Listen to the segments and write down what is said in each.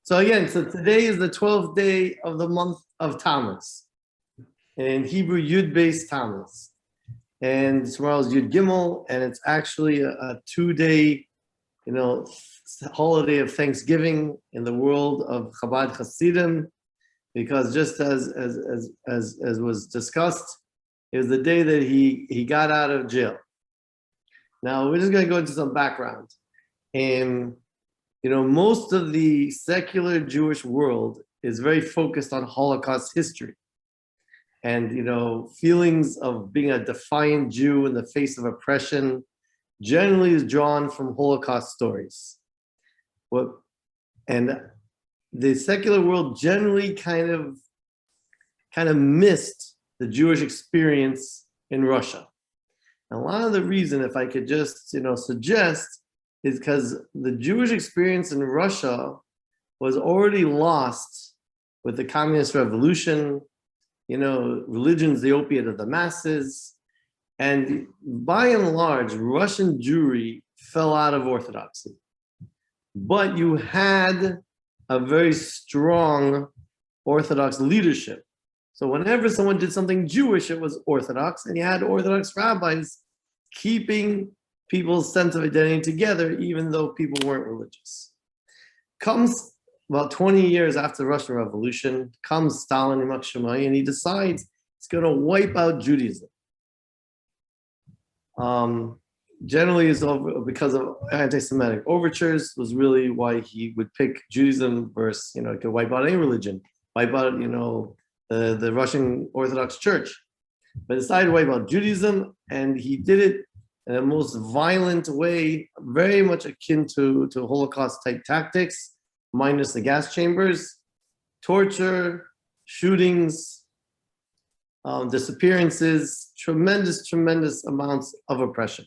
So again, so today is the 12th day of the month of Tamuz. In Hebrew, Yud Beis Tamuz. And tomorrow's Yud Gimel, and it's actually a 2-day, holiday of Thanksgiving in the world of Chabad Hasidim, because just as was discussed, it was the day that he got out of jail. Now we're just going to go into some background. And most of the secular Jewish world is very focused on Holocaust history. And, feelings of being a defiant Jew in the face of oppression generally is drawn from Holocaust stories. And the secular world generally kind of missed the Jewish experience in Russia. And a lot of the reason, if I could just, suggest, is because the Jewish experience in Russia was already lost with the communist revolution. Religion's the opiate of the masses. And by and large, Russian Jewry fell out of orthodoxy. But you had a very strong Orthodox leadership. So whenever someone did something Jewish, it was Orthodox, and you had Orthodox rabbis keeping people's sense of identity together, even though people weren't religious. Comes about 20 years after the Russian Revolution, comes Stalin and he decides he's going to wipe out Judaism. Generally, it's because of anti-Semitic overtures was really why he would pick Judaism versus, he could wipe out any religion, wipe out, the Russian Orthodox Church. But decided to wipe out Judaism, and he did it in a most violent way, very much akin to Holocaust-type tactics, minus the gas chambers, torture, shootings, disappearances, tremendous amounts of oppression.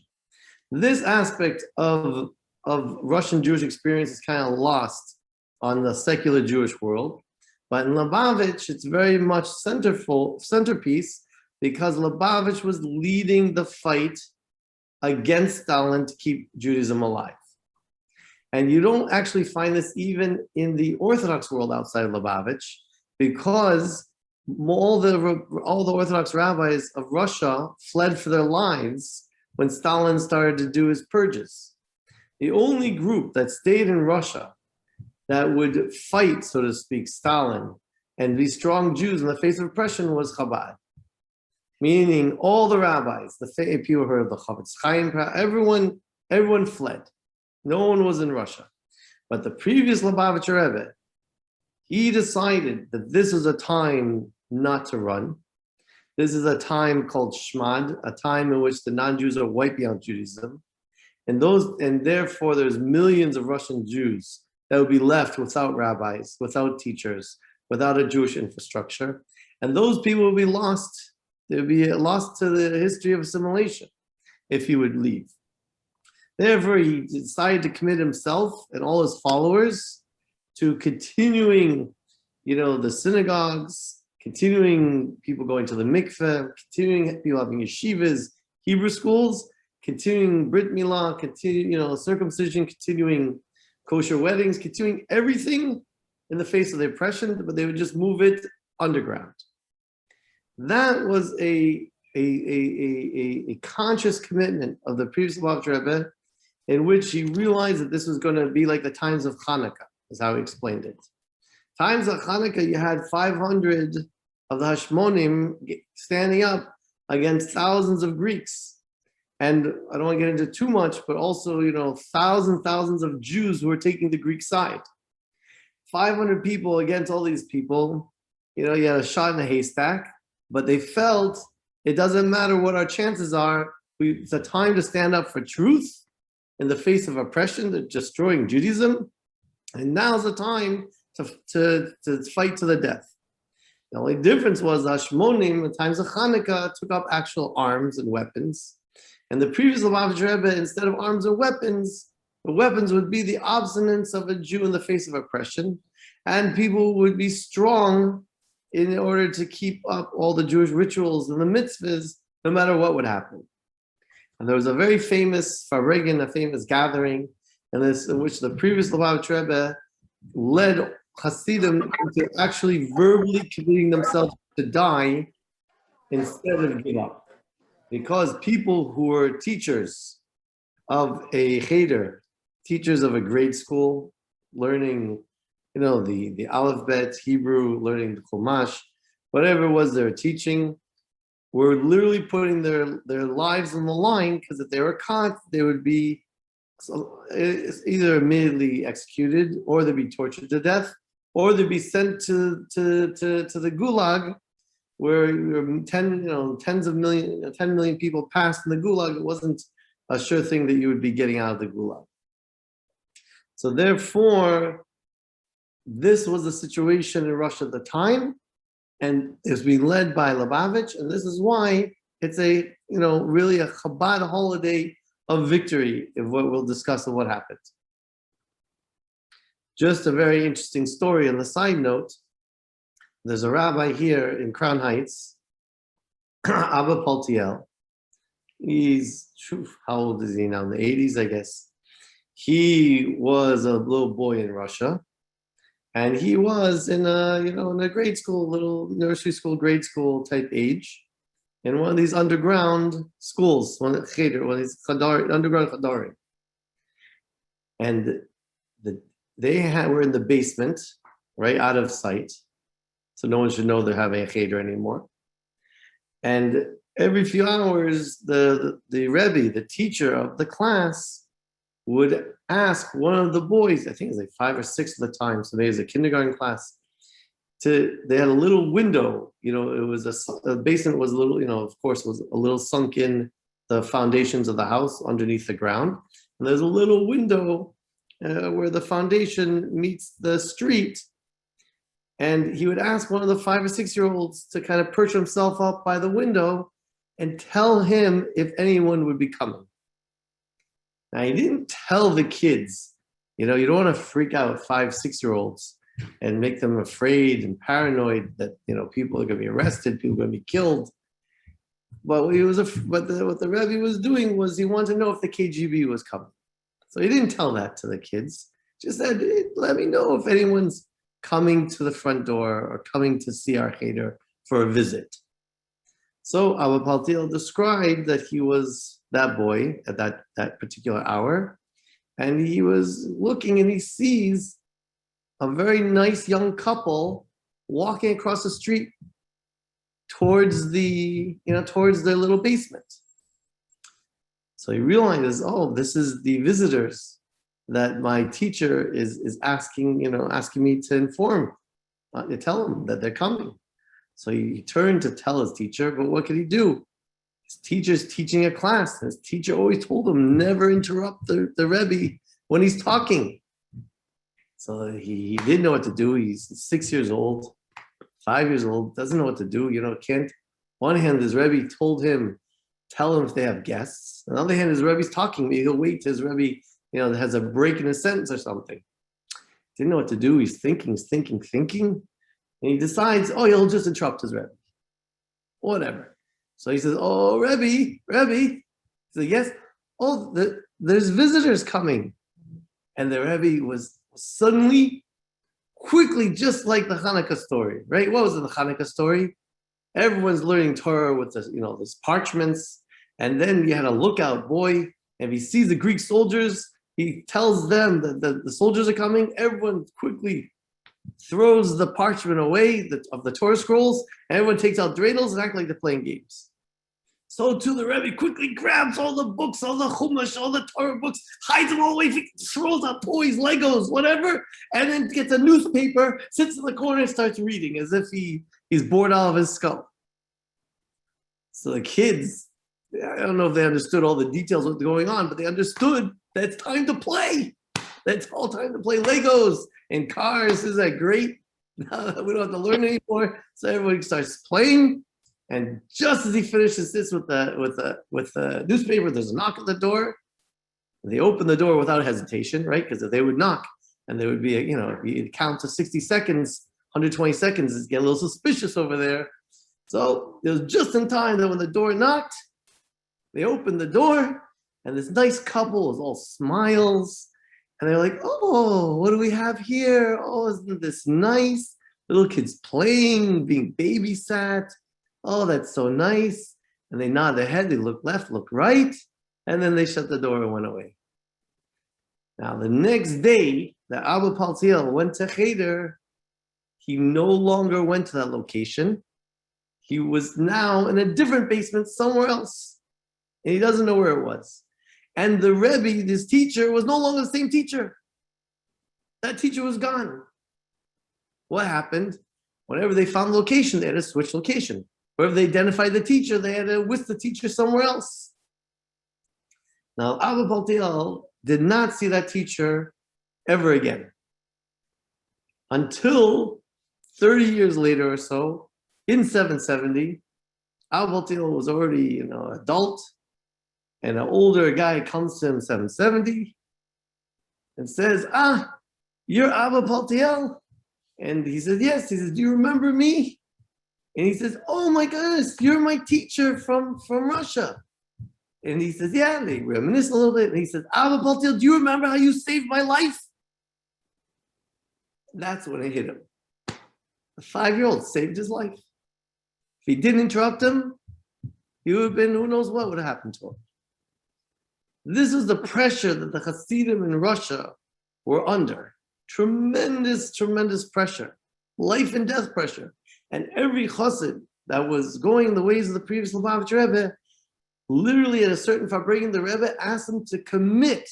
This aspect of Russian Jewish experience is kind of lost on the secular Jewish world. But in Lubavitch, it's very much centerpiece, because Lubavitch was leading the fight against Stalin to keep Judaism alive. And you don't actually find this even in the Orthodox world outside of Lubavitch, because all the Orthodox rabbis of Russia fled for their lives when Stalin started to do his purges. The only group that stayed in Russia that would fight, so to speak, Stalin and be strong Jews in the face of oppression was Chabad. Meaning all the rabbis, the people heard of the Chavetz Chaim, everyone fled. No one was in Russia. But the previous Lubavitcher Rebbe, he decided that this is a time not to run. This is a time called Shmad, a time in which the non-Jews are wiping out Judaism. And therefore there's millions of Russian Jews that would be left without rabbis, without teachers, without a Jewish infrastructure. And those people would be lost. They would be lost to the history of assimilation if he would leave. Therefore, he decided to commit himself and all his followers to continuing, the synagogues, continuing people going to the mikveh, continuing people having yeshivas, Hebrew schools, continuing Brit Milah, continuing, circumcision, continuing kosher weddings, continuing everything in the face of the oppression, but they would just move it underground. That was a conscious commitment of the previous Lubavitcher Rebbe, in which he realized that this was going to be like the times of Hanukkah, is how he explained it. Times of Hanukkah, you had 500 of the Hashmonim standing up against thousands of Greeks. And I don't want to get into too much, but also, thousands of Jews who were taking the Greek side. 500 people against all these people, you had a shot in a haystack, but they felt it doesn't matter what our chances are. It's a time to stand up for truth in the face of oppression, to destroying Judaism. And now's the time to fight to the death. The only difference was Hashmonim, in times of Hanukkah, took up actual arms and weapons. And the previous Lubavitcher Rebbe, instead of arms and weapons, the weapons would be the obstinance of a Jew in the face of oppression. And people would be strong in order to keep up all the Jewish rituals and the mitzvahs, no matter what would happen. And there was a very famous farigin, a famous gathering, in which the previous Lubavitcher Rebbe led Hasidim into actually verbally committing themselves to die instead of give up. Because people who were teachers of a cheder, teachers of a grade school, learning, the alphabet, Hebrew, learning the Chumash, whatever it was they were teaching, were literally putting their lives on the line, because if they were caught, they would be either immediately executed, or they'd be tortured to death, or they'd be sent to the gulag, where 10 million people passed in the gulag. It wasn't a sure thing that you would be getting out of the gulag. So therefore, this was the situation in Russia at the time, and it's being led by Lubavitch, and this is why it's really a Chabad holiday of victory, of what we'll discuss of what happened. Just a very interesting story on the side note. There's a rabbi here in Crown Heights, Abba Paltiel. He's, how old is he now? In the 80s, I guess. He was a little boy in Russia, and he was in a grade school, little nursery school, grade school type age, in one of these underground schools, one of these underground chadarim. And were in the basement, right out of sight, so no one should know they're having a cheder anymore. And every few hours, the Rabbi, the teacher of the class, would ask one of the boys, I think it was like 5 or 6 at the time, so maybe it was a kindergarten class, they had a little window, it was the basement was a little, of course, was a little sunk in the foundations of the house underneath the ground. And there's a little window where the foundation meets the street. And he would ask one of the 5 or 6-year-olds to kind of perch himself up by the window and tell him if anyone would be coming. Now, he didn't tell the kids, you don't want to freak out 5, 6-year-olds and make them afraid and paranoid that, people are going to be arrested, people are going to be killed. But what the Rebbe was doing was he wanted to know if the KGB was coming. So he didn't tell that to the kids. Just said, let me know if anyone's coming to the front door or coming to see our cheder for a visit. So Abba Paltiel described that he was that boy at that particular hour, and he was looking and he sees a very nice young couple walking across the street towards towards their little basement. So he realizes, this is the visitors that my teacher is asking me to inform, to tell them that they're coming. So he turned to tell his teacher, but what could he do? His teacher's teaching a class. His teacher always told him, never interrupt the Rebbe when he's talking. So he didn't know what to do. He's 6 years old, 5 years old, doesn't know what to do. Can't. One hand, his Rebbe told him, tell him if they have guests. On the other hand, his Rebbe's talking. Maybe he'll wait till his Rebbe, has a break in a sentence or something. Didn't know what to do. He's thinking. And he decides, he'll just interrupt his Rebbe. Whatever. So he says, Rebbe. He says, yes. There's visitors coming. And the Rebbe was suddenly, quickly, just like the Hanukkah story, right? What was in the Hanukkah story? Everyone's learning Torah with these parchments. And then you had a lookout boy. And if he sees the Greek soldiers, he tells them that the soldiers are coming. Everyone quickly throws the parchment away of the Torah scrolls. And everyone takes out dreidels and act like they're playing games. So too, the Rebbe quickly grabs all the books, all the Chumash, all the Torah books, hides them all away, throws out toys, Legos, whatever, and then gets a newspaper, sits in the corner and starts reading as if he's bored out of his skull. So the kids, I don't know if they understood all the details of what's going on, but they understood that it's time to play. That's all time to play Legos and cars. Isn't that great? We don't have to learn anymore. So everybody starts playing. And just as he finishes this with the newspaper, there's a knock at the door. They open the door without hesitation, right? Because if they would knock and there would be if you count to 60 seconds, 120 seconds, it's getting a little suspicious over there. So it was just in time that when the door knocked, they opened the door, and this nice couple was all smiles, And they're like, oh, what do we have here? Oh, isn't this nice? Little kids playing, being babysat. Oh, that's so nice. And they nod their head, they look left, look right, and then they shut the door and went away. Now, the next day, the Abba Paltiel went to Cheder. He no longer went to that location. He was now in a different basement somewhere else. And he doesn't know where it was. And the Rebbe, this teacher, was no longer the same teacher. That teacher was gone. What happened? Whenever they found the location, they had to switch location. Wherever they identified the teacher, they had to whisk the teacher somewhere else. Now, Abba Paltiel did not see that teacher ever again. Until 30 years later or so, in 770, Abba Paltiel was already, adult, and an older guy comes to him in 770 and says, you're Abba Paltiel? And he says, yes. He says, do you remember me? And he says, oh my goodness, you're my teacher from Russia. And he says, yeah, they reminisce a little bit. And he says, Abba Paltiel, do you remember how you saved my life? That's when it hit him. The 5-year-old saved his life. If he didn't interrupt him, he would have been, who knows what would have happened to him. This was the pressure that the Hasidim in Russia were under. Tremendous, tremendous pressure. Life and death pressure. And every Chassid that was going the ways of the previous Lubavitch Rebbe, literally at a certain Farbrengen, the Rebbe asked him to commit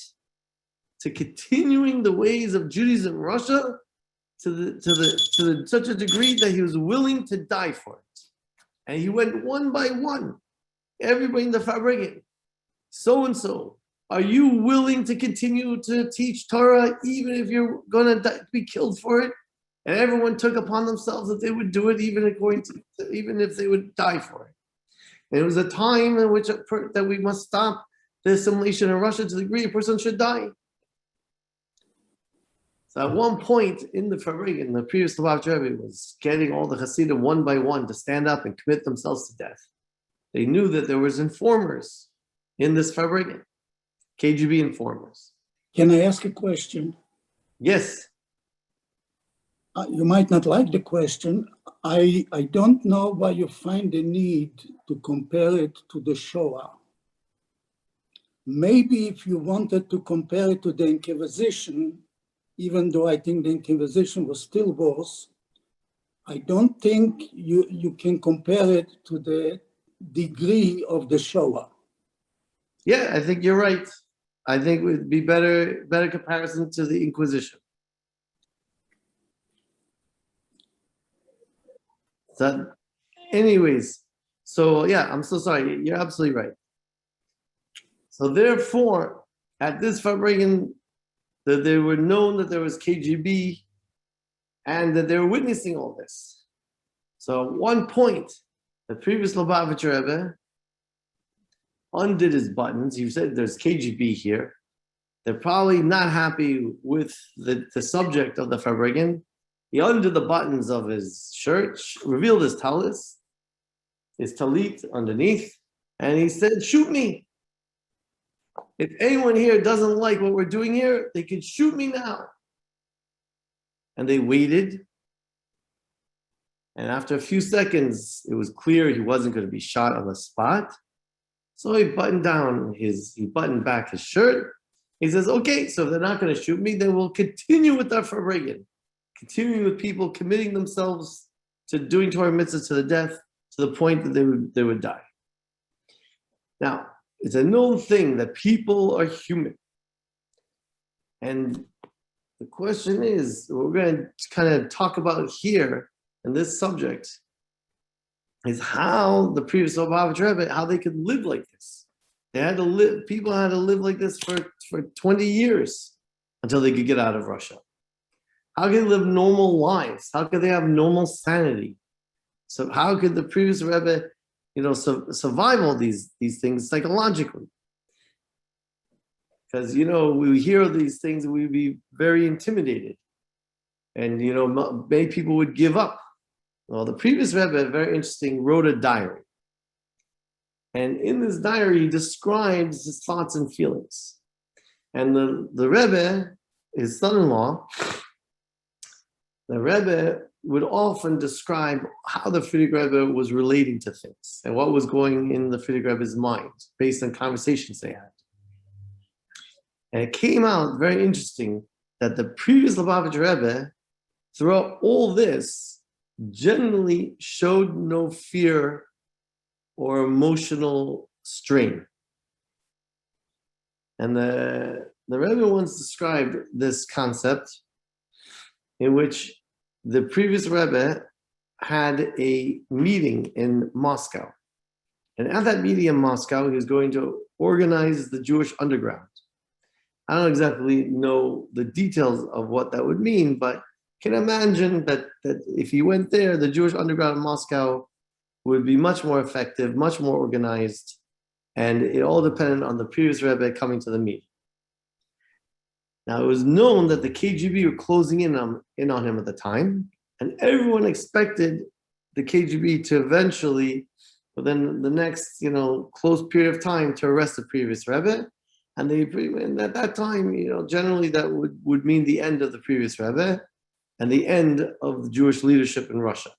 to continuing the ways of Judaism in Russia to such a degree that he was willing to die for it. And he went one by one, everybody in the Farbrengen, so-and-so, are you willing to continue to teach Torah even if you're going to be killed for it? And everyone took upon themselves that they would do it even if they would die for it. And it was a time in which that we must stop the assimilation in Russia to the degree a person should die. So at one point in the Farbrengen, the previous Lubavitch Rebbe was getting all the Hasidim one by one to stand up and commit themselves to death. They knew that there was informers in this Farbrengen, KGB informers. Can I ask a question? Yes. You might not like the question. I don't know why you find the need to compare it to the Shoah. Maybe if you wanted to compare it to the Inquisition, even though I think the Inquisition was still worse, I don't think you can compare it to the degree of the Shoah. Yeah, I think you're right. I think it would be better comparison to the Inquisition. So, anyways, so yeah, I'm so sorry. You're absolutely right. So therefore, at this Farbrengen, that they were known that there was KGB and that they were witnessing all this. So at one point, the previous Lubavitch Rebbe undid his buttons. He said, there's KGB here. They're probably not happy with the subject of the Farbrengen. He undid the buttons of his shirt, revealed his talis, his talit underneath, and he said, shoot me. If anyone here doesn't like what we're doing here, they can shoot me now. And they waited. And after a few seconds, it was clear he wasn't going to be shot on the spot. So he buttoned back his shirt. He says, okay, so if they're not going to shoot me, then we'll continue with our Farbrengen. Continuing with people committing themselves to doing Torah mitzvahs to the death, to the point that they would die. Now, it's a known thing that people are human. And the question is, what we're going to kind of talk about here in this subject is how the previous Lubavitch Rebbe, how they could live like this. People had to live like this for 20 years until they could get out of Russia. How could they live normal lives? How could they have normal sanity? So how could the previous Rebbe, survive all these things psychologically? Because, we hear these things and we'd be very intimidated. And, many people would give up. Well, the previous Rebbe, very interesting, wrote a diary. And in this diary, he describes his thoughts and feelings. And the Rebbe his son-in-law, the Rebbe would often describe how the Frierdiker Rebbe was relating to things and what was going in the Frierdiker Rebbe's mind based on conversations they had. And it came out very interesting that the previous Lubavitcher Rebbe, throughout all this, generally showed no fear or emotional strain. And the Rebbe once described this concept in which the previous Rebbe had a meeting in Moscow. And at that meeting in Moscow, he was going to organize the Jewish underground. I don't exactly know the details of what that would mean, but can imagine that if he went there, the Jewish underground in Moscow would be much more effective, much more organized, and it all depended on the previous Rebbe coming to the meeting. Now, it was known that the KGB were closing in on him at the time, and everyone expected the KGB to eventually, within the next, close period of time, to arrest the previous Rebbe. And at that time, generally that would mean the end of the previous Rebbe and the end of the Jewish leadership in Russia.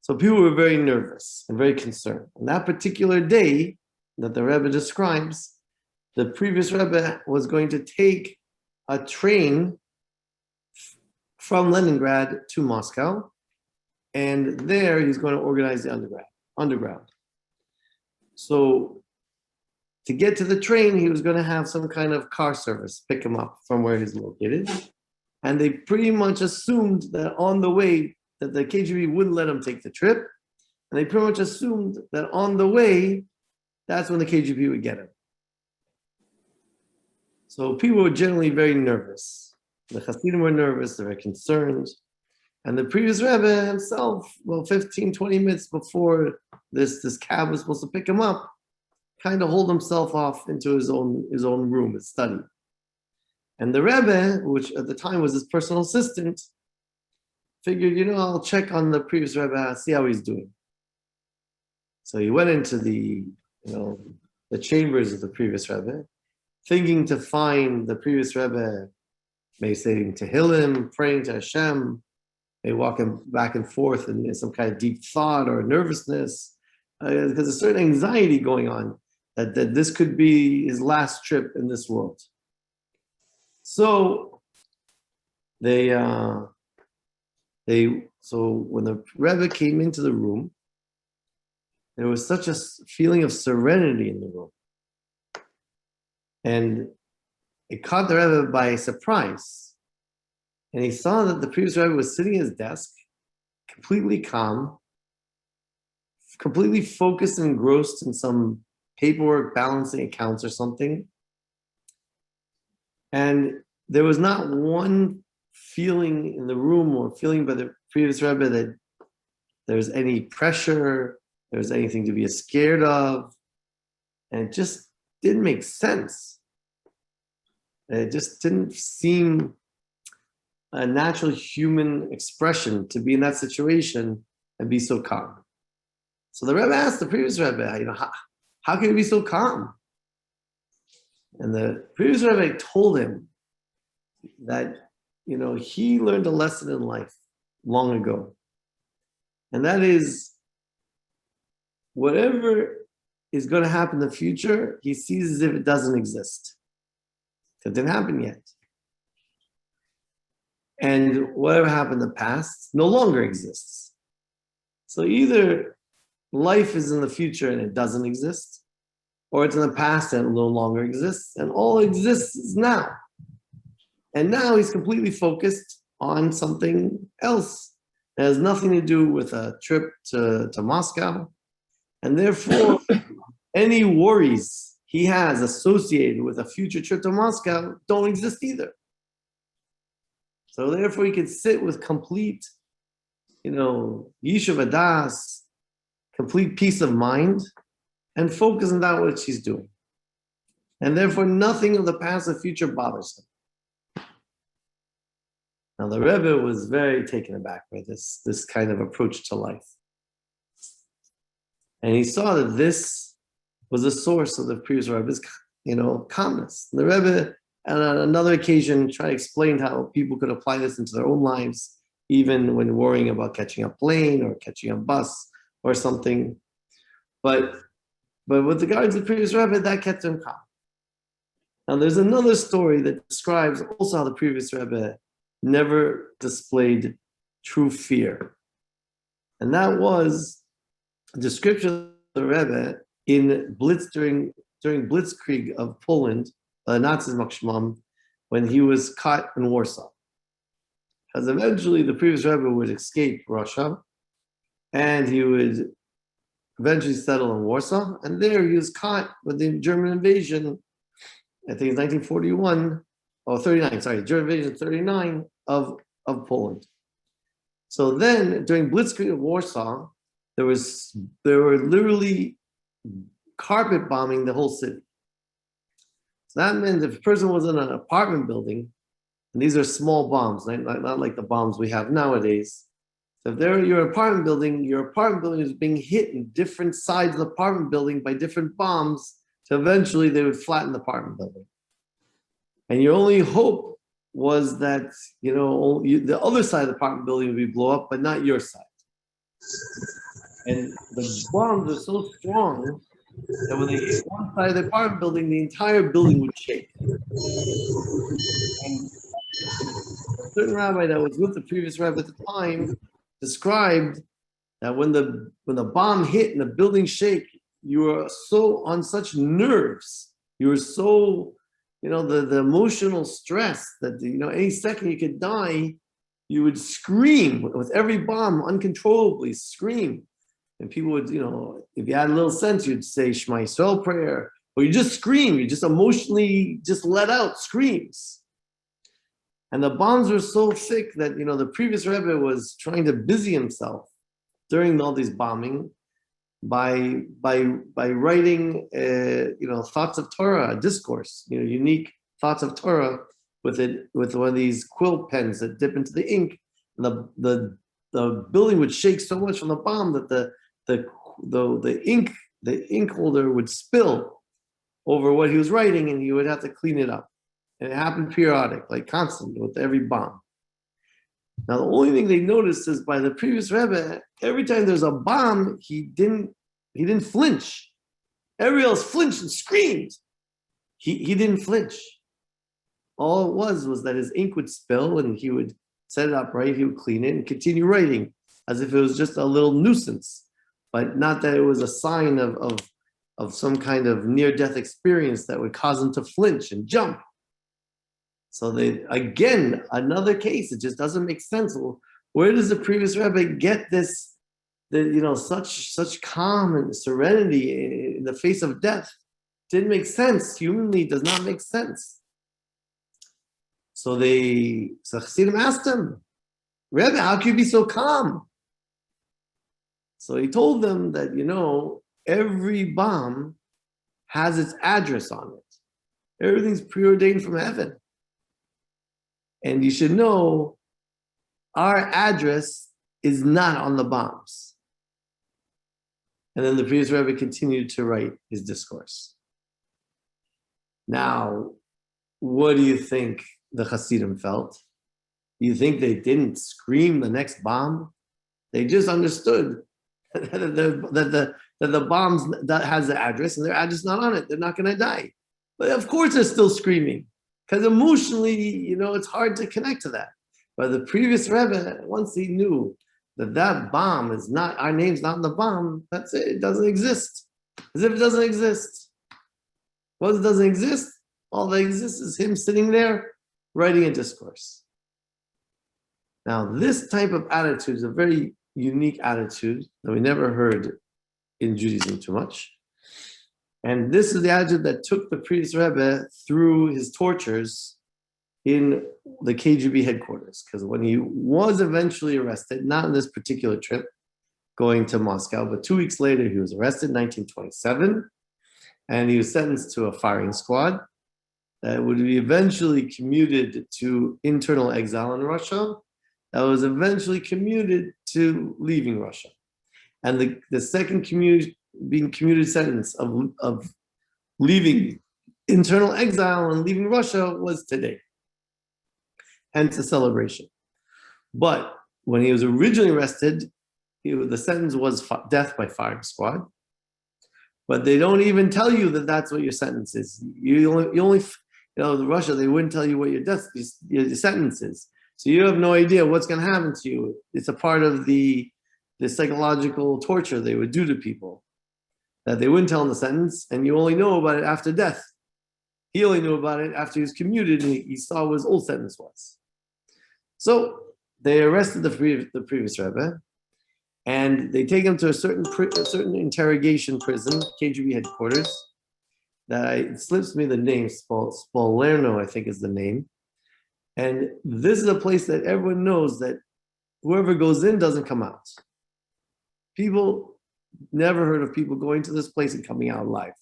So people were very nervous and very concerned. On that particular day that the Rebbe describes, the previous Rebbe was going to take a train from Leningrad to Moscow, and there he's going to organize the underground. So to get to the train, he was going to have some kind of car service pick him up from where he's located. And they pretty much assumed that on the way that the KGB wouldn't let him take the trip. And they pretty much assumed that on the way, that's when the KGB would get him. So people were generally very nervous. The Hasidim were nervous, they were concerned. And the previous Rebbe himself, 15, 20 minutes before this cab was supposed to pick him up, kind of hold himself off into his own room, his study. And the Rebbe, which at the time was his personal assistant, figured, I'll check on the previous Rebbe, see how he's doing. So he went into the chambers of the previous Rebbe, thinking to find the previous Rebbe, maybe saying Tehillim, praying to Hashem, maybe walking back and forth in some kind of deep thought or nervousness, because there's a certain anxiety going on that this could be his last trip in this world. So so when the Rebbe came into the room, there was such a feeling of serenity in the room. And it caught the Rebbe by surprise. And he saw that the previous Rebbe was sitting at his desk, completely calm, completely focused and engrossed in some paperwork, balancing accounts or something. And there was not one feeling in the room or feeling by the previous Rebbe that there's any pressure, there's anything to be scared of. And it just didn't make sense. It just didn't seem a natural human expression to be in that situation and be so calm. So the Rebbe asked the previous Rebbe, how can you be so calm? And the previous Rebbe told him that, he learned a lesson in life long ago. And that is, whatever is going to happen in the future, he sees as if it doesn't exist. It didn't happen yet. And whatever happened in the past no longer exists. So either life is in the future and it doesn't exist, or it's in the past and it no longer exists, and all exists is now. And now he's completely focused on something else. It has nothing to do with a trip to Moscow. And therefore, any worries he has associated with a future trip to Moscow don't exist either. So therefore, he can sit with complete, yishuv adas, complete peace of mind, and focus on that which he's doing. And therefore, nothing of the past or future bothers him. Now, the Rebbe was very taken aback by this kind of approach to life. And he saw that this was the source of the previous Rebbe's, calmness. And the Rebbe And on another occasion, try to explain how people could apply this into their own lives, even when worrying about catching a plane or catching a bus or something. But with regards to the previous Rebbe, that kept him calm. Now, there's another story that describes also how the previous Rebbe never displayed true fear. And that was a description of the Rebbe in during Blitzkrieg of Poland, Nazis Makshmam, when he was caught in Warsaw. Because eventually the previous Rebbe would escape Russia, and he would eventually settle in Warsaw, and there he was caught with the German invasion, I think it's 1941, or 39, sorry, German invasion 39 of Poland. So then, during Blitzkrieg of Warsaw, there were literally carpet bombing the whole city. So that meant if a person was in an apartment building, and these are small bombs, not like the bombs we have nowadays. So if they're your apartment building is being hit in different sides of the apartment building by different bombs, so eventually they would flatten the apartment building. And your only hope was that, the other side of the apartment building would be blown up, but not your side. And the bombs are so strong that when they hit one side of the apartment building, the entire building would shake. And a certain rabbi that was with the previous rabbi at the time described that when the bomb hit and the building shake, you were so on such nerves, you were so, the emotional stress that, any second you could die, you would scream with every bomb uncontrollably, scream. And people would, if you had a little sense, you'd say Shema Yisrael prayer, or you just scream, you just emotionally just let out screams. And the bombs were so thick that, the previous Rebbe was trying to busy himself during all these bombing by writing, thoughts of Torah, a discourse, unique thoughts of Torah with one of these quill pens that dip into the ink. And the building would shake so much from the bomb that the ink holder would spill over what he was writing, and he would have to clean it up. And it happened periodic, like constantly with every bomb. Now, the only thing they noticed is by the previous Rebbe, every time there's a bomb, he didn't flinch. Everybody else flinched and screamed. He didn't flinch. All it was that his ink would spill, and he would set it up right, he would clean it and continue writing as if it was just a little nuisance, but not that it was a sign of some kind of near-death experience that would cause him to flinch and jump. So again, another case, it just doesn't make sense. Well, where does the previous Rebbe get this, such calm and serenity in the face of death? Didn't make sense. Humanly, does not make sense. So Chassidim asked him, Rebbe, how can you be so calm? So he told them that, every bomb has its address on it. Everything's preordained from heaven. And you should know our address is not on the bombs. And then the previous Rebbe continued to write his discourse. Now, what do you think the Hasidim felt? Do you think they didn't scream the next bomb? They just understood that the bombs that has the address and their address not on it. They're not going to die. But of course they're still screaming. Because emotionally, it's hard to connect to that. But the previous Rebbe, once he knew that bomb is not, our name's not in the bomb, that's it. It doesn't exist. As if it doesn't exist. What doesn't exist? All that exists is him sitting there writing a discourse. Now, this type of attitude is a very unique attitude that we never heard in Judaism too much. And this is the attitude that took the previous Rebbe through his tortures in the KGB headquarters. Because when he was eventually arrested, not in this particular trip going to Moscow, but 2 weeks later, he was arrested in 1927, and he was sentenced to a firing squad that would be eventually commuted to internal exile in Russia, that was eventually commuted to leaving Russia. And the second being commuted sentence of leaving internal exile and leaving Russia was today. Hence the celebration. But when he was originally arrested, the sentence was death by firing squad. But they don't even tell you that that's what your sentence is. Russia, they wouldn't tell you what your sentence is. So you have no idea what's going to happen to you. It's a part of the psychological torture they would do to people that they wouldn't tell in the sentence, and you only know about it after death. He only knew about it after he was commuted and he saw what his old sentence was. So they arrested the previous Rebbe, and they take him to a certain interrogation prison, KGB headquarters. It slips me the name, Spolerno, I think is the name. And this is a place that everyone knows that whoever goes in doesn't come out. People never heard of people going to this place and coming out alive.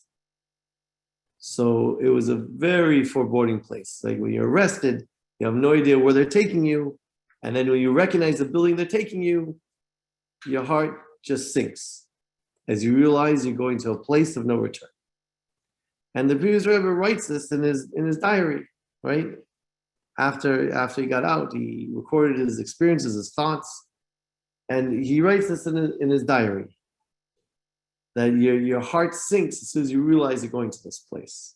So it was a very foreboding place. Like when you're arrested, you have no idea where they're taking you. And then when you recognize the building they're taking you, your heart just sinks as you realize you're going to a place of no return. And the previous Rebbe writes this in his diary, right? After he got out, he recorded his experiences, his thoughts, and he writes this in his diary, that your heart sinks as soon as you realize you're going to this place.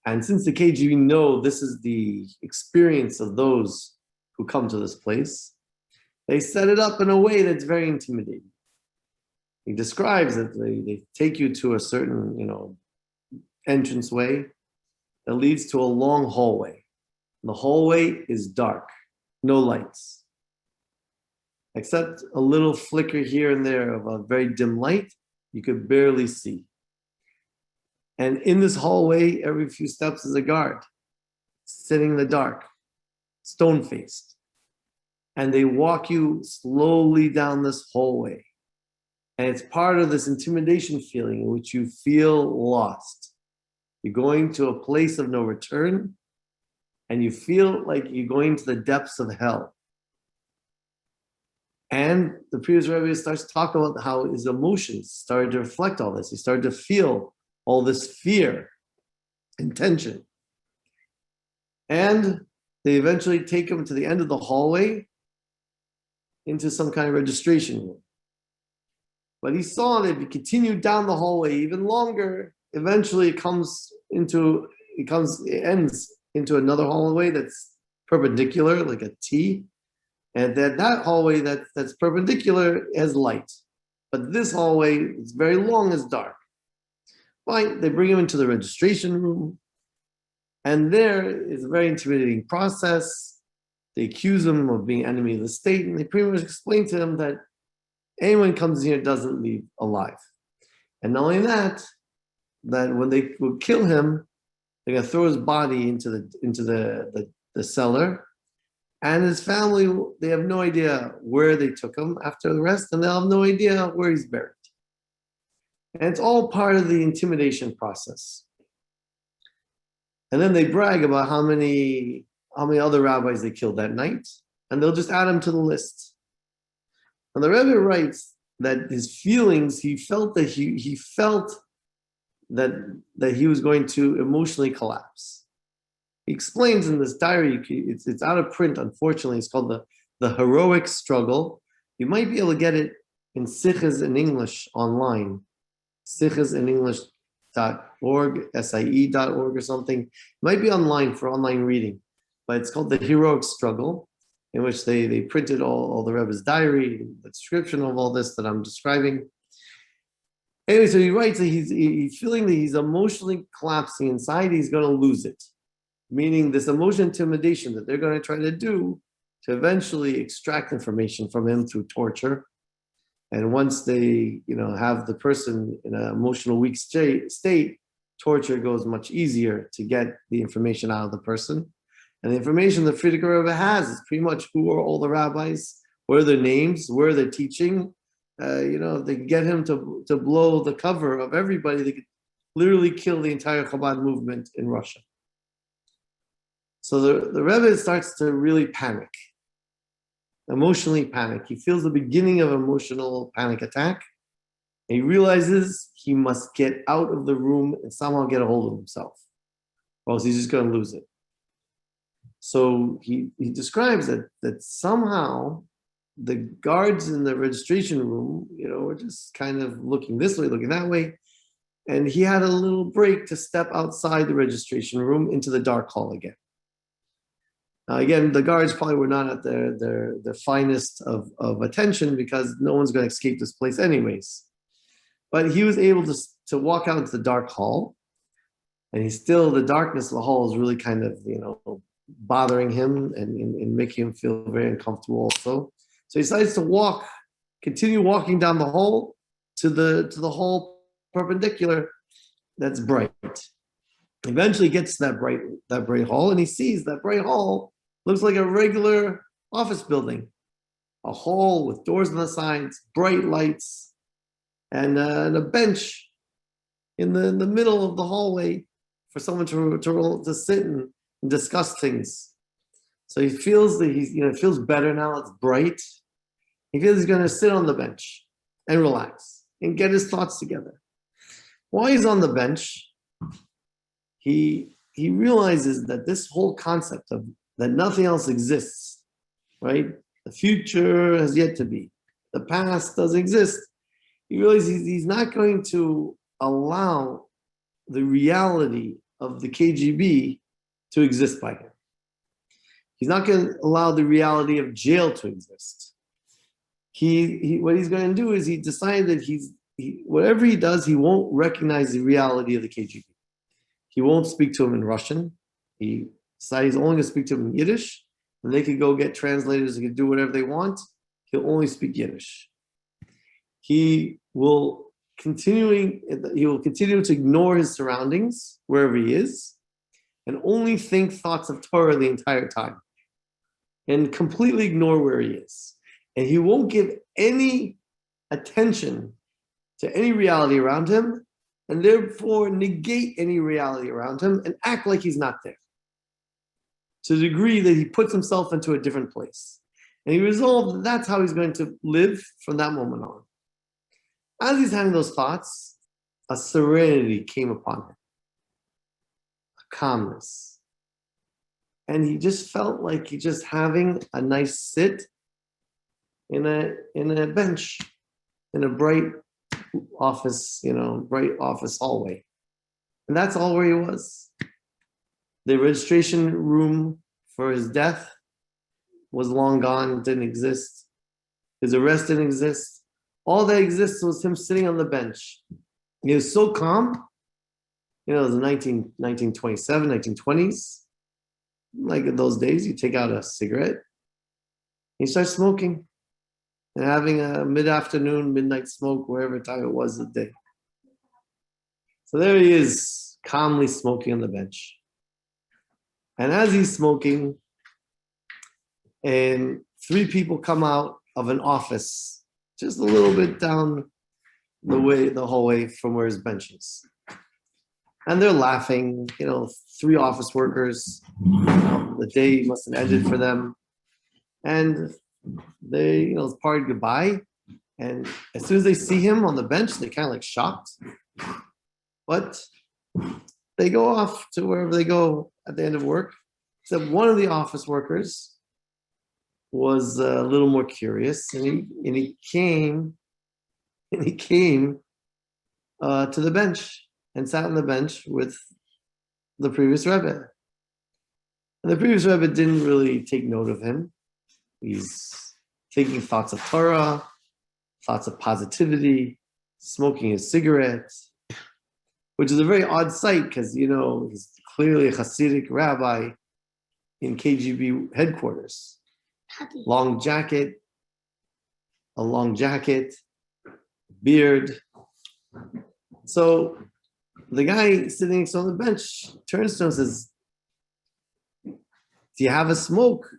And since the KGB know this is the experience of those who come to this place, they set it up in a way that's very intimidating. He describes that they take you to a certain, entranceway that leads to a long hallway. The hallway is dark, no lights, except a little flicker here and there of a very dim light you could barely see. And in this hallway, every few steps is a guard sitting in the dark, stone-faced. And they walk you slowly down this hallway. And it's part of this intimidation feeling in which you feel lost. You're going to a place of no return, and you feel like you're going to the depths of hell. And the previous Rabbi starts to talk about how his emotions started to reflect all this. He started to feel all this fear and tension. And they eventually take him to the end of the hallway into some kind of registration room. But he saw that if he continued down the hallway even longer, eventually it ends into another hallway that's perpendicular, like a T. And that hallway that's perpendicular has light. But this hallway, it's very long, is dark. Fine, they bring him into the registration room. And there is a very intimidating process. They accuse him of being enemy of the state. And they pretty much explain to him that anyone comes here doesn't leave alive. And not only that, that when they would kill him, they're going to throw his body into the cellar. And his family, they have no idea where they took him after the arrest, and they'll have no idea where he's buried. And it's all part of the intimidation process. And then they brag about how many other rabbis they killed that night, and they'll just add them to the list. And the Rebbe writes that his feelings, he felt that he felt that he was going to emotionally collapse. He explains in this diary, it's out of print, unfortunately. It's called the Heroic Struggle. You might be able to get it in Siches in English online, sichesinenglish.org, SIE.org or something. It might be online for online reading, but it's called the Heroic Struggle, in which they printed all the Rebbe's diary, the description of all this that I'm describing. Anyway, so he writes that he's feeling that he's emotionally collapsing inside, he's going to lose it. Meaning this emotional intimidation that they're going to try to do to eventually extract information from him through torture. And once they, have the person in an emotional weak state, torture goes much easier to get the information out of the person. And the information the Frierdiker Rebbe has is pretty much who are all the rabbis, what are their names, where they're teaching. If they can get him to blow the cover of everybody, they could literally kill the entire Chabad movement in Russia. So the Rebbe starts to really panic, emotionally panic. He feels the beginning of emotional panic attack. And he realizes he must get out of the room and somehow get a hold of himself. or else he's just going to lose it. So he describes that somehow the guards in the registration room, were just kind of looking this way, looking that way. And he had a little break to step outside the registration room into the dark hall again. Now, again, the guards probably were not at their finest of attention because no one's going to escape this place anyways. But he was able to walk out into the dark hall, and the darkness of the hall is really kind of, bothering him and making him feel very uncomfortable also. So he decides to continue walking down the hall to the hall perpendicular that's bright. Eventually gets to that bright hall, and he sees that bright hall looks like a regular office building, a hall with doors on the sides, bright lights, and a bench in the middle of the hallway for someone to sit and discuss things. So he feels that it feels better now. It's bright. He feels he's going to sit on the bench and relax and get his thoughts together. While he's on the bench, he realizes that this whole concept of that nothing else exists, right? The future has yet to be. The past doesn't exist. He realizes he's not going to allow the reality of the KGB to exist by him. He's not going to allow the reality of jail to exist. What he's going to do is he decided that whatever he does, he won't recognize the reality of the KGB. He won't speak to him in Russian. He decided he's only going to speak to him in Yiddish, and they could go get translators. They could do whatever they want. He'll only speak Yiddish. He will continue to ignore his surroundings wherever he is, and only think thoughts of Torah the entire time, and completely ignore where he is. And he won't give any attention to any reality around him, and therefore negate any reality around him and act like he's not there, to the degree that he puts himself into a different place. And he resolved that that's how he's going to live from that moment on. As he's having those thoughts, a serenity came upon him, a calmness. And he just felt like he's just having a nice sit in a bench, in a bright office, bright office hallway. And that's all where he was. The registration room for his death was long gone, didn't exist. His arrest didn't exist. All that exists was him sitting on the bench. He was so calm. It was 1927, 1920s. Like in those days, you take out a cigarette, he starts smoking and having a mid-afternoon, midnight smoke, wherever time it was the day. So there he is, calmly smoking on the bench. And as he's smoking, and three people come out of an office just a little bit down the hallway from where his bench is. And they're laughing, three office workers. The day must have ended for them. And they, parted goodbye. And as soon as they see him on the bench, they kind of like shocked. But they go off to wherever they go at the end of work. Except one of the office workers was a little more curious, and he came to the bench and sat on the bench with the previous Rebbe. And the previous Rebbe didn't really take note of him. He's thinking thoughts of Torah, thoughts of positivity, smoking his cigarettes, which is a very odd sight because, he's clearly a Hasidic rabbi in KGB headquarters. A long jacket, beard. So the guy sitting next on the bench turns to him and says, "Do you have a smoke?"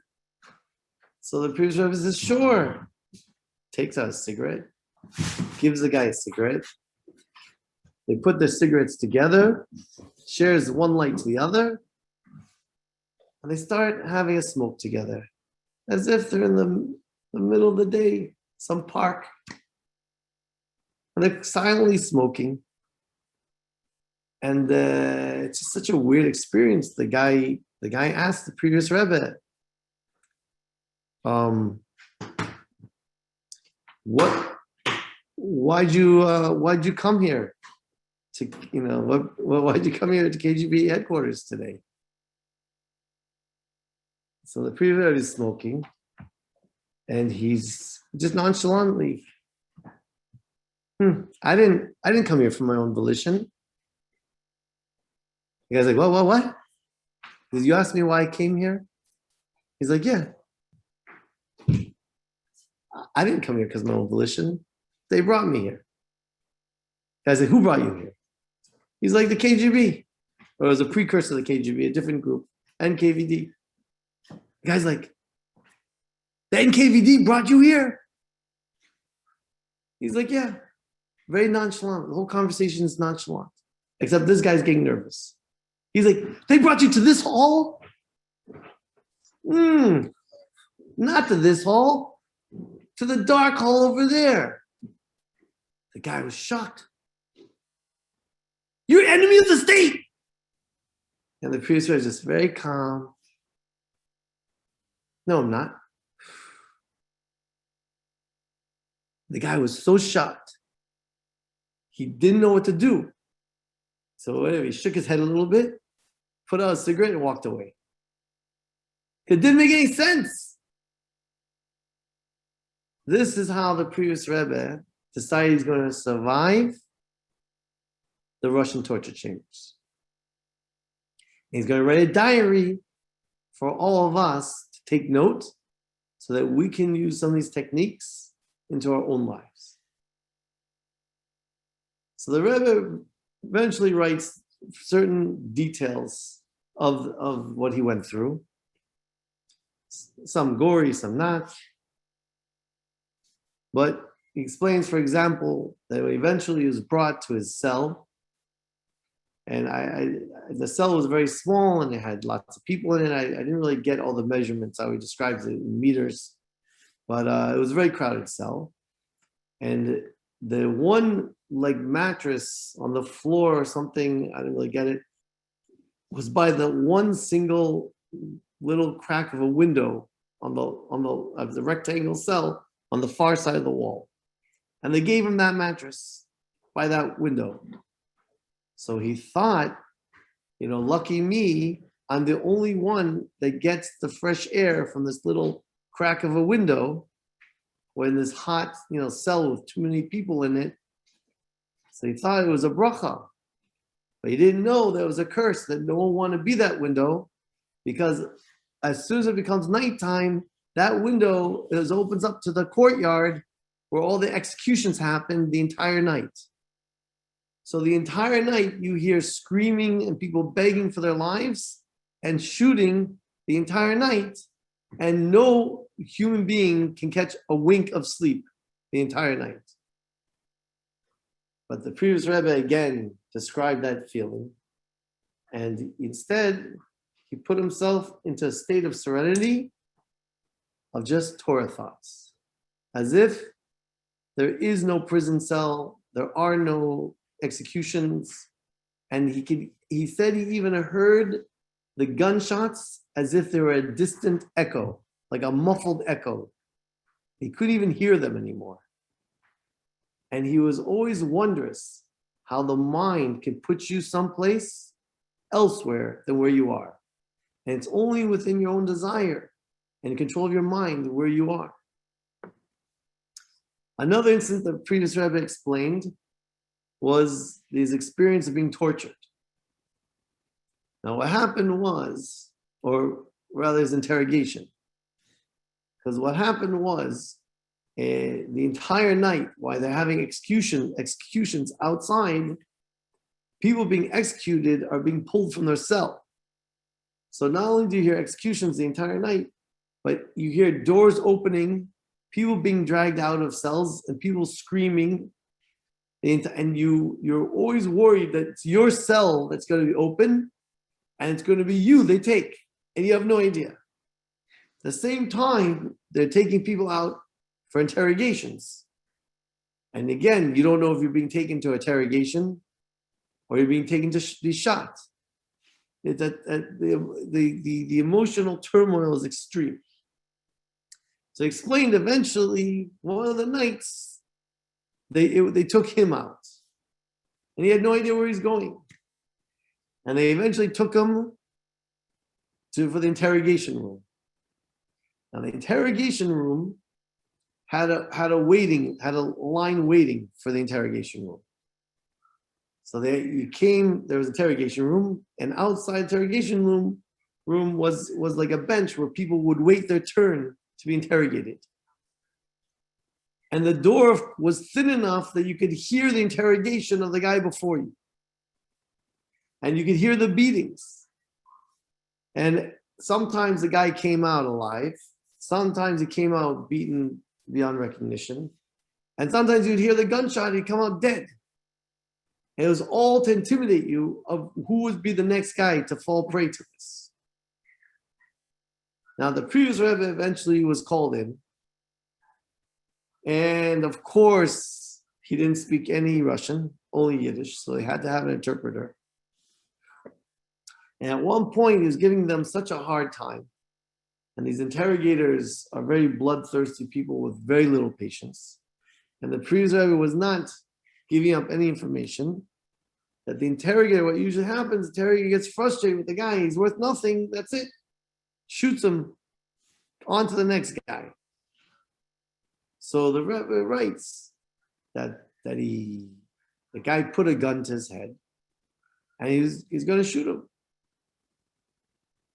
So the previous rabbi says, "Sure." Takes out a cigarette, gives the guy a cigarette. They put their cigarettes together, shares one light to the other, and they start having a smoke together, as if they're in the middle of the day, some park. And they're silently smoking. And it's just such a weird experience. The guy asked the previous Rebbe, why'd you come here to, why'd you come here to KGB headquarters today? So the previous Rebbe is smoking, and he's just nonchalantly, I didn't come here for my own volition. The guy's like, what? Did you ask me why I came here? He's like, yeah. I didn't come here because of my own volition. They brought me here. The guy's like, who brought you here? He's like, the KGB. Or it was a precursor to the KGB, a different group, NKVD. The guy's like, the NKVD brought you here? He's like, yeah. Very nonchalant. The whole conversation is nonchalant. Except this guy's getting nervous. He's like, they brought you to this hall? Not to this hall. To the dark hall over there. The guy was shocked. You're enemy of the state. And the priest was just very calm. No, I'm not. The guy was so shocked. He didn't know what to do. So anyway, he shook his head a little bit, put out a cigarette, and walked away. It didn't make any sense. This is how the previous Rebbe decided he's going to survive the Russian torture chambers. He's going to write a diary for all of us to take note so that we can use some of these techniques into our own lives. So the Rebbe eventually writes certain details of what he went through. Some gory, some not. But he explains, for example, that eventually he was brought to his cell. And the cell was very small and it had lots of people in it. I didn't really get all the measurements, how he describes it in meters. But it was a very crowded cell. And the one like mattress on the floor or something, I didn't really get it, was by the one single little crack of a window on the rectangle cell on the far side of the wall. And they gave him that mattress by that window. So he thought, lucky me, I'm the only one that gets the fresh air from this little crack of a window when this hot, cell with too many people in it. So he thought it was a bracha. But he didn't know there was a curse that no one wanted to be that window, because as soon as it becomes nighttime, that window opens up to the courtyard where all the executions happen the entire night. So the entire night you hear screaming and people begging for their lives and shooting the entire night, and no human being can catch a wink of sleep the entire night. But the previous Rebbe again described that feeling, and instead he put himself into a state of serenity, of just Torah thoughts, as if there is no prison cell, there are no executions, and he said he even heard the gunshots as if they were a distant echo, like a muffled echo. He couldn't even hear them anymore. And he was always wondrous how the mind can put you someplace elsewhere than where you are. And it's only within your own desire and control of your mind where you are. Another instance that previous Rabbi explained was his experience of being tortured. Now what happened was, or rather his interrogation, because what happened was the entire night while they're having executions outside, people being executed are being pulled from their cell. So not only do you hear executions the entire night, but you hear doors opening, people being dragged out of cells, and people screaming. And you're always worried that it's your cell that's going to be open, and it's going to be you they take, and you have no idea. At the same time, they're taking people out for interrogations. And again, you don't know if you're being taken to interrogation or you're being taken to be shot. The emotional turmoil is extreme. So explained eventually, one of the nights, they took him out. And he had no idea where he's going. And they eventually took him for the interrogation room. Now the interrogation room had a line waiting for the interrogation room. So there was an interrogation room, and outside the interrogation room was like a bench where people would wait their turn to be interrogated. And the door was thin enough that you could hear the interrogation of the guy before you. And you could hear the beatings. And sometimes the guy came out alive. Sometimes he came out beaten beyond recognition. And sometimes you'd hear the gunshot, he'd come out dead. And it was all to intimidate you of who would be the next guy to fall prey to this. Now, the previous Rebbe eventually was called in. And of course, he didn't speak any Russian, only Yiddish, so they had to have an interpreter. And at one point, he was giving them such a hard time. And these interrogators are very bloodthirsty people with very little patience. And the previous Rebbe was not giving up any information. That the interrogator, what usually happens, the interrogator gets frustrated with the guy, he's worth nothing, that's it. Shoots him on to the next guy. So the Rebbe writes that the guy put a gun to his head and he's going to shoot him.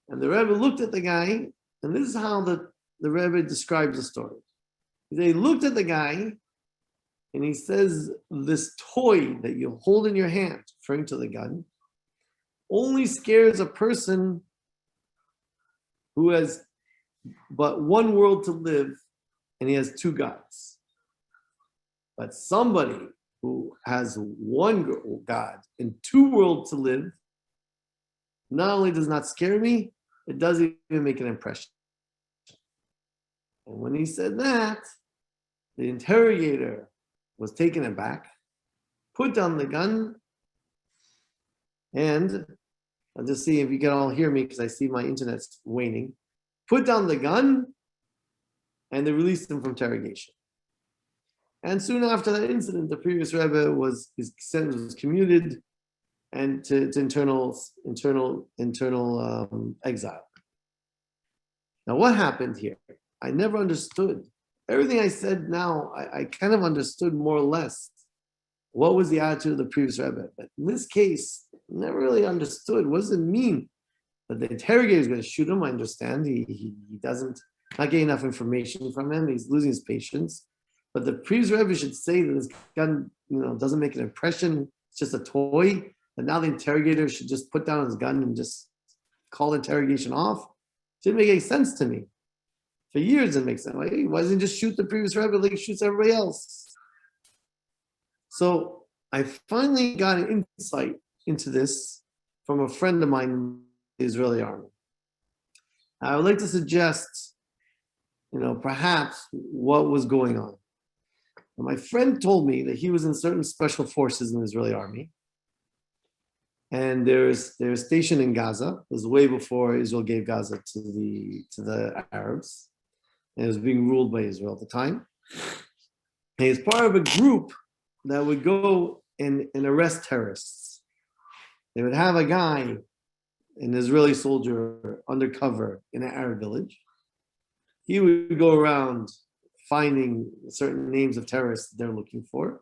And the Rebbe looked at the guy, and this is how the Rebbe describes the story. He looked at the guy and he says, this toy that you hold in your hand, referring to the gun, only scares a person who has but one world to live and he has two gods. But somebody who has one God and two worlds to live, not only does not scare me, it doesn't even make an impression. And when he said that, the interrogator was taken aback, put down the gun, and I'll just see if you can all hear me because I see my internet's waning. Put down the gun, and they released him from interrogation. And soon after that incident, the previous Rebbe his sentence was commuted and to internal exile. Now, what happened here? I never understood. Everything I said now, I kind of understood more or less what was the attitude of the previous Rebbe. But in this case, I never really understood. What does it mean that the interrogator is going to shoot him? I understand he doesn't, not getting enough information from him. He's losing his patience. But the previous Rebbe should say that this gun, doesn't make an impression. It's just a toy. And now the interrogator should just put down his gun and just call the interrogation off. It didn't make any sense to me. For years, it makes sense. Like, why doesn't he just shoot the previous Rebbe like he shoots everybody else? So I finally got an insight into this from a friend of mine in the Israeli army. I would like to suggest, perhaps what was going on. And my friend told me that he was in certain special forces in the Israeli army. And they're stationed in Gaza. It was way before Israel gave Gaza to the Arabs. And it was being ruled by Israel at the time. And he was part of a group that would go and arrest terrorists. They would have a guy, an Israeli soldier, undercover in an Arab village. He would go around finding certain names of terrorists they're looking for.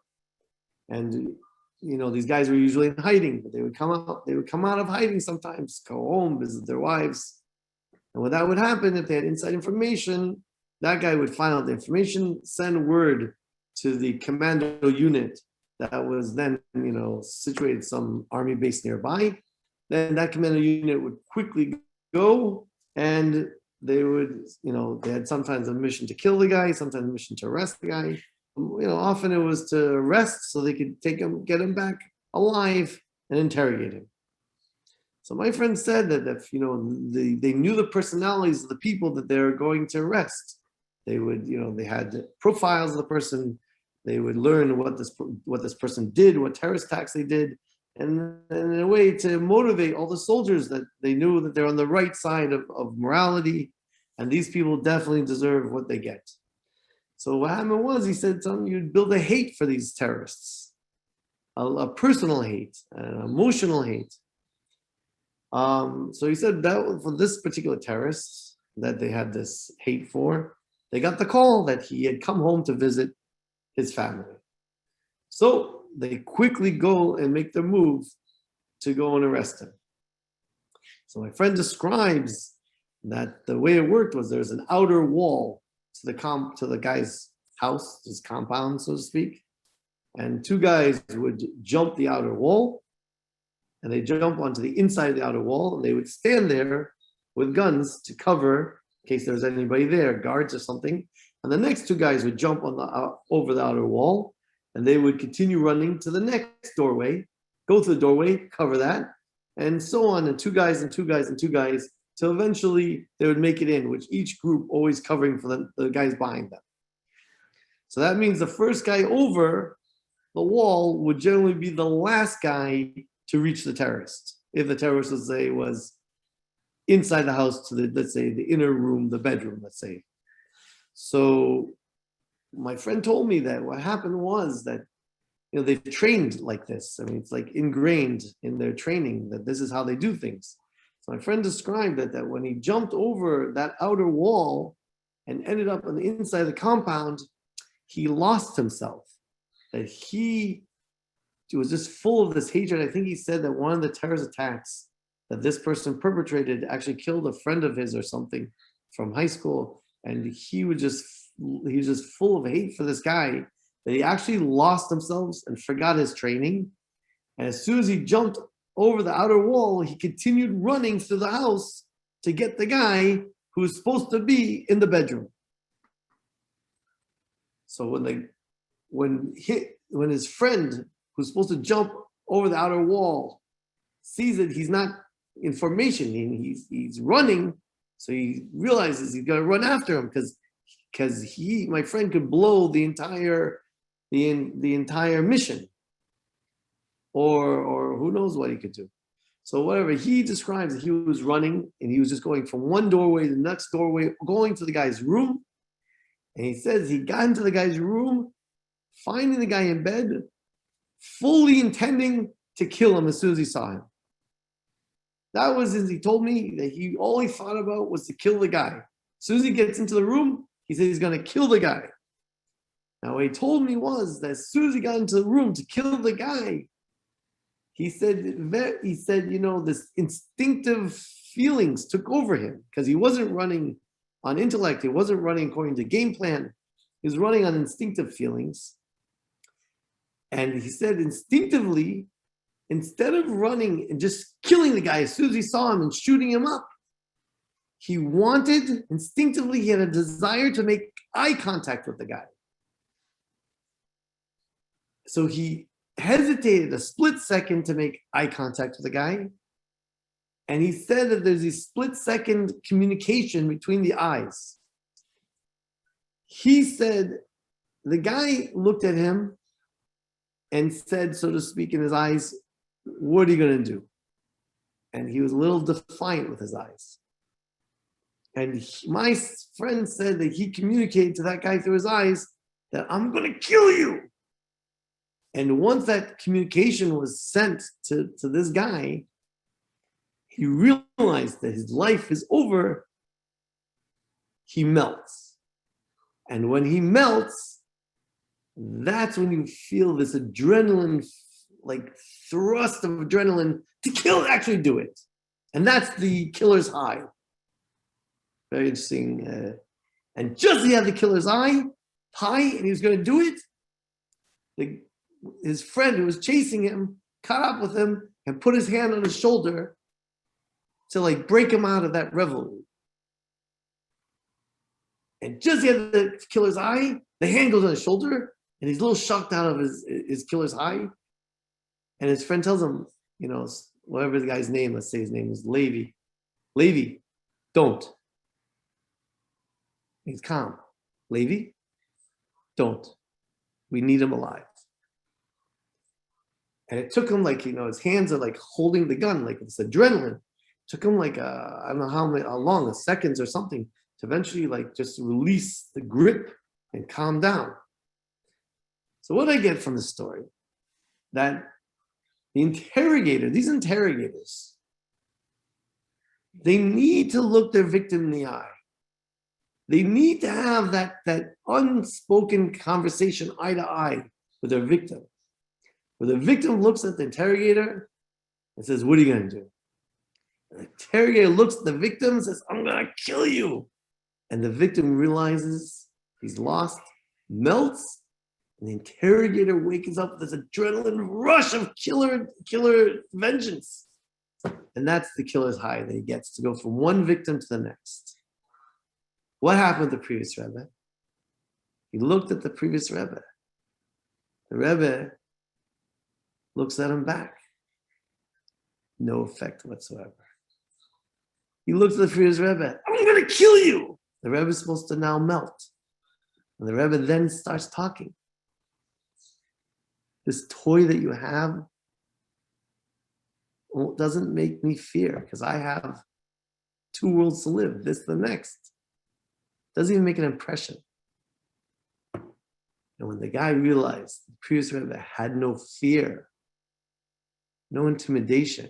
And these guys were usually in hiding, but they would come out of hiding sometimes, go home, visit their wives. And what that would happen, if they had inside information, that guy would find out the information, send word to the commando unit that was then, situated some army base nearby. Then that commando unit would quickly go, and they would, they had sometimes a mission to kill the guy, sometimes a mission to arrest the guy. Often it was to arrest so they could take him, get him back alive and interrogate him. So my friend said that if, they knew the personalities of the people that they were going to arrest, they would, they had profiles of the person. They would learn what this person did, what terrorist attacks they did. and in a way to motivate all the soldiers that they knew that they're on the right side of morality, and these people definitely deserve what they get. So what happened was, he said, "Son, you'd build a hate for these terrorists, a personal hate, an emotional hate." So he said that for this particular terrorist that they had this hate for, they got the call that he had come home to visit his family. So they quickly go and make the move to go and arrest him. So my friend describes that the way it worked was there's an outer wall to the guy's house, his compound, so to speak. And two guys would jump the outer wall, and they jump onto the inside of the outer wall, and they would stand there with guns to cover in case there was anybody there, guards or something. And the next two guys would jump on over the outer wall, and they would continue running to the next doorway, go to the doorway, cover that, and so on, and two guys and two guys and two guys, till eventually they would make it in, which each group always covering for the guys behind them. So that means the first guy over the wall would generally be the last guy to reach the terrorist. If the terrorist, let's say, was inside the house to the, let's say, the inner room, the bedroom, let's say. So my friend told me that what happened was that, you know, they've trained like this. I mean, it's like ingrained in their training that this is how they do things. So my friend described that when he jumped over that outer wall and ended up on the inside of the compound, he lost himself. That he was just full of this hatred. I think he said that one of the terrorist attacks that this person perpetrated actually killed a friend of his or something from high school, and he was just full of hate for this guy that he actually lost himself and forgot his training. And as soon as he jumped over the outer wall, he continued running through the house to get the guy who was supposed to be in the bedroom. So when his friend who's supposed to jump over the outer wall sees that he's not in formation, he's running, so he realizes he's got to run after him because my friend could blow the entire mission, or who knows what he could do. So whatever he describes, he was running and he was just going from one doorway to the next doorway, going to the guy's room. And he says he got into the guy's room, finding the guy in bed, fully intending to kill him as soon as he saw him. That was, as he told me, that all he thought about was to kill the guy. As soon as he gets into the room, he said he's going to kill the guy. Now, what he told me was that as soon as he got into the room to kill the guy, he said, you know, this instinctive feelings took over him because he wasn't running on intellect. He wasn't running according to game plan. He was running on instinctive feelings. And he said instinctively, instead of running and just killing the guy as soon as he saw him and shooting him up, he instinctively, he had a desire to make eye contact with the guy. So he hesitated a split second to make eye contact with the guy. And he said that there's a split second communication between the eyes. He said the guy looked at him and said, so to speak, in his eyes, "What are you going to do?" And he was a little defiant with his eyes. And my friend said that he communicated to that guy through his eyes that, "I'm going to kill you." And once that communication was sent to this guy, he realized that his life is over. He melts. And when he melts, that's when you feel this adrenaline, like thrust of adrenaline to actually do it. And that's the killer's high. Very interesting. And just as he had the killer's high, and he was going to do it, his friend who was chasing him caught up with him and put his hand on his shoulder to like break him out of that revelry. And just as he had the killer's eye, the hand goes on his shoulder, and he's a little shocked out of his killer's eye. And his friend tells him, you know, whatever the guy's name, let's say his name is Levi. Levi, don't. He's calm. Levi, don't. We need him alive. And it took him his hands are like holding the gun, like it's adrenaline. It took him I don't know how long, seconds or something, to eventually just release the grip and calm down. So what I get from the story, that these interrogators, they need to look their victim in the eye. They need to have that unspoken conversation eye to eye with their victim. Where the victim looks at the interrogator and says, what are you going to do? And the interrogator looks at the victim and says, I'm going to kill you. And the victim realizes he's lost, melts, and the interrogator wakes up with this adrenaline rush of killer vengeance. And that's the killer's high that he gets, to go from one victim to the next. What happened with the previous Rebbe? He looked at the previous Rebbe. The Rebbe looks at him back. No effect whatsoever. He looks at the previous Rebbe. I'm going to kill you. The Rebbe is supposed to now melt. And the Rebbe then starts talking. This toy that you have doesn't make me fear, because I have 2 worlds to live, this the next. Doesn't even make an impression. And when the guy realized the previous Rebbe had no fear, no intimidation,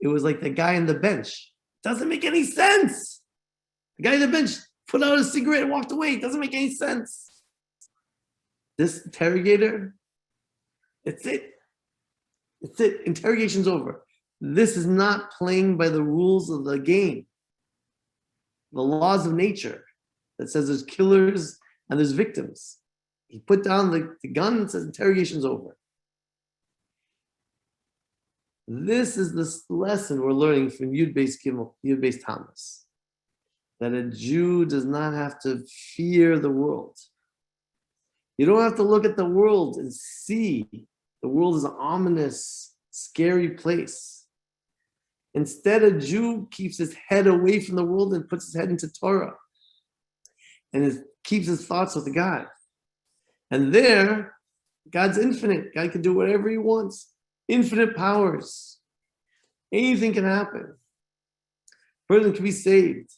it was like the guy on the bench. Doesn't make any sense. The guy on the bench put out a cigarette and walked away. It doesn't make any sense. This interrogator, it's it. It's it. Interrogation's over. This is not playing by the rules of the game. The laws of nature that says there's killers and there's victims. He put down the gun and says interrogation's over. This is this lesson we're learning from Yud Beis Tamuz. That a Jew does not have to fear the world. You don't have to look at the world and see the world is an ominous, scary place. Instead, a Jew keeps his head away from the world and puts his head into Torah. And keeps his thoughts with God. And there, God's infinite. God can do whatever he wants. Infinite powers. Anything can happen. A person can be saved.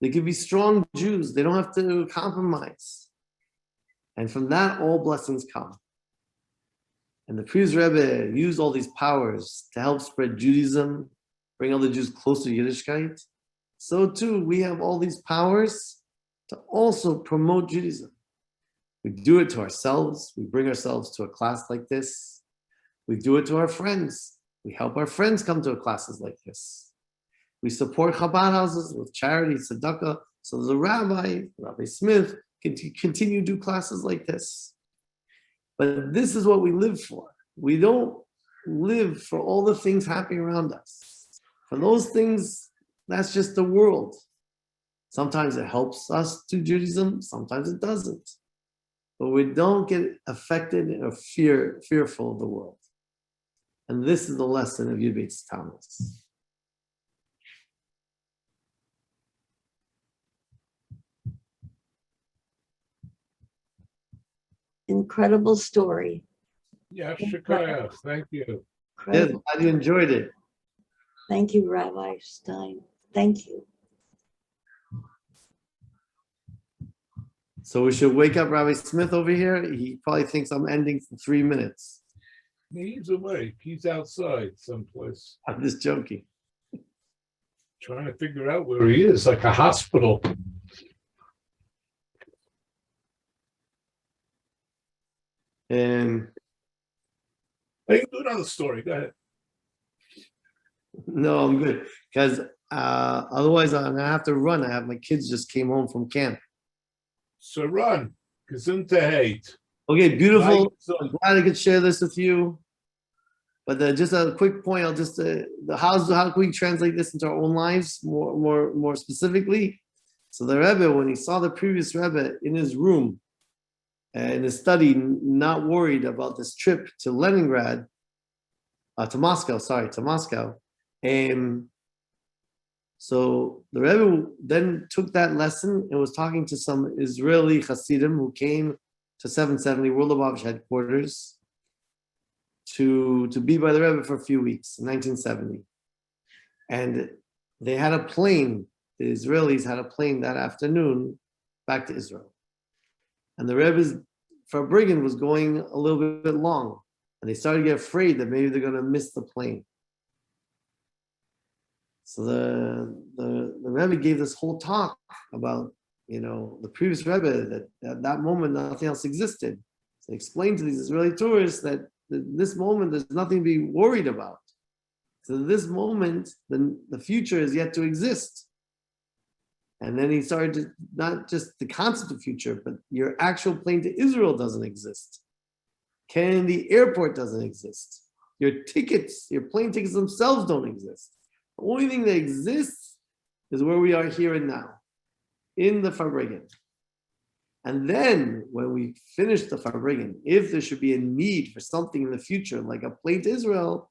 They could be strong Jews. They don't have to compromise. And from that, all blessings come. And the previous Rebbe used all these powers to help spread Judaism, bring other Jews closer to Yiddishkeit. So too, we have all these powers to also promote Judaism. We do it to ourselves. We bring ourselves to a class like this. We do it to our friends. We help our friends come to classes like this. We support Chabad houses with charity, tzedakah. So there's a Rabbi Smith, can continue to do classes like this. But this is what we live for. We don't live for all the things happening around us. For those things, that's just the world. Sometimes it helps us to Judaism, sometimes it doesn't. But we don't get affected or fearful of the world. And this is the lesson of Yud Beis Tamuz. Incredible story. Yeah, Shikaya, thank you. Yes, glad you enjoyed it. Thank you, Rabbi Stein. Thank you. So we should wake up Rabbi Smith over here. He probably thinks I'm ending for 3 minutes. He's awake. He's outside someplace, I'm just joking. trying to figure out where he is, like a hospital. And Hey, do another story. Go ahead. no, I'm good. Because otherwise I'm gonna have to run. I have my kids just came home from camp. So run. Gesundheit. Okay, beautiful. Bye. I'm glad I could share this with you. But just a quick point, I'll just how can we translate this into our own lives more specifically? So the Rebbe, when he saw the previous Rebbe in his room, in his study, not worried about this trip to Leningrad, to Moscow. So the Rebbe then took that lesson and was talking to some Israeli Hasidim who came to 770 World Lubavitch headquarters to be by the Rebbe for a few weeks in 1970. And they had a plane, the Israelis had a plane that afternoon back to Israel. And the Rebbe's Farbrengen was going a little bit long. And they started to get afraid that maybe they're going to miss the plane. So the Rebbe gave this whole talk about, the previous Rebbe, that at that moment nothing else existed. So he explained to these Israeli tourists that in this moment there's nothing to be worried about. So this moment, the future is yet to exist. And then he started to, not just the concept of future, but your actual plane to Israel doesn't exist. The airport doesn't exist. Your tickets, your plane tickets themselves don't exist. The only thing that exists is where we are here and now, in the Farbrengen. And then when we finish the Farbrengen, if there should be a need for something in the future, like a plane to Israel,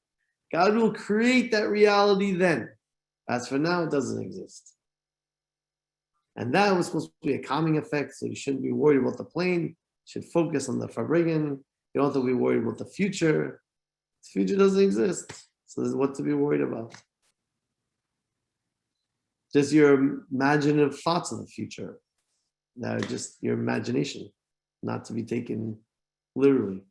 God will create that reality then. As for now, it doesn't exist. And that was supposed to be a calming effect, so you shouldn't be worried about the plane. You should focus on the Farbrengen. You don't have to be worried about the future. The future doesn't exist, so there's what to be worried about. Just your imaginative thoughts of the future. That are just your imagination, not to be taken literally.